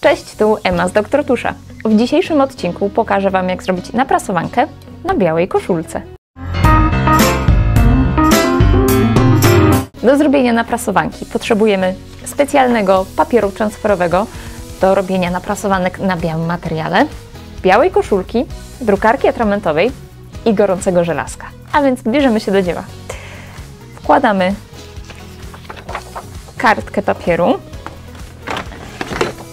Cześć, tu Emma z Dr. Tusza. W dzisiejszym odcinku pokażę Wam, jak zrobić naprasowankę na białej koszulce. Do zrobienia naprasowanki potrzebujemy specjalnego papieru transferowego do robienia naprasowanek na białym materiale, białej koszulki, drukarki atramentowej i gorącego żelazka. A więc bierzemy się do dzieła. Wkładamy kartkę papieru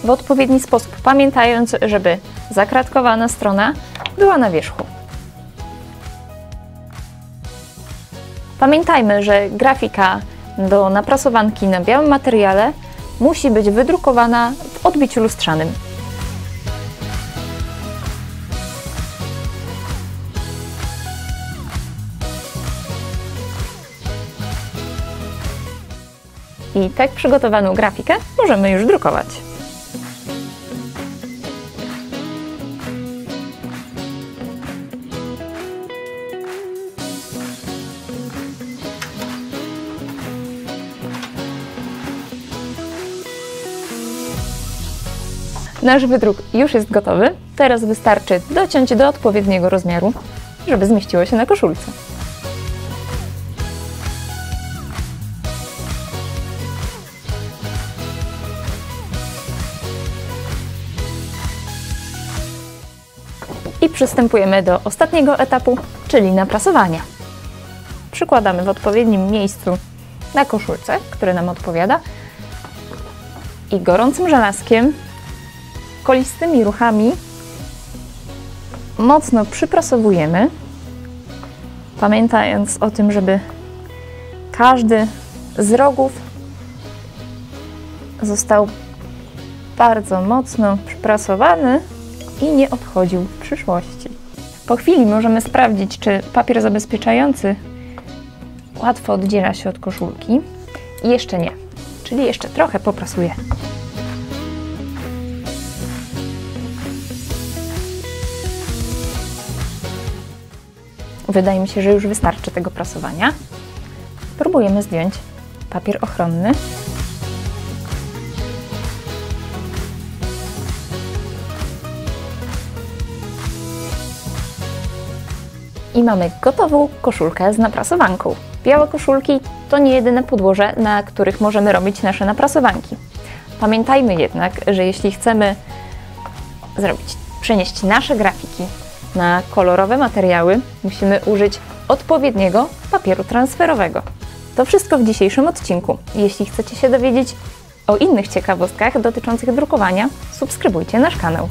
w odpowiedni sposób, pamiętając, żeby zakratkowana strona była na wierzchu. Pamiętajmy, że grafika do naprasowanki na białym materiale musi być wydrukowana w odbiciu lustrzanym. I tak przygotowaną grafikę możemy już drukować. Nasz wydruk już jest gotowy. Teraz wystarczy dociąć do odpowiedniego rozmiaru, żeby zmieściło się na koszulce. I przystępujemy do ostatniego etapu, czyli naprasowania. Przykładamy w odpowiednim miejscu na koszulce, które nam odpowiada, i gorącym żelazkiem, kolistymi ruchami mocno przyprasowujemy, pamiętając o tym, żeby każdy z rogów został bardzo mocno przyprasowany i nie odchodził w przyszłości. Po chwili możemy sprawdzić, czy papier zabezpieczający łatwo oddziela się od koszulki. I jeszcze nie, czyli jeszcze trochę poprasuję. Wydaje mi się, że już wystarczy tego prasowania. Spróbujemy zdjąć papier ochronny. I mamy gotową koszulkę z naprasowanką. Białe koszulki to nie jedyne podłoże, na których możemy robić nasze naprasowanki. Pamiętajmy jednak, że jeśli chcemy przenieść nasze grafiki na kolorowe materiały, musimy użyć odpowiedniego papieru transferowego. To wszystko w dzisiejszym odcinku. Jeśli chcecie się dowiedzieć o innych ciekawostkach dotyczących drukowania, subskrybujcie nasz kanał.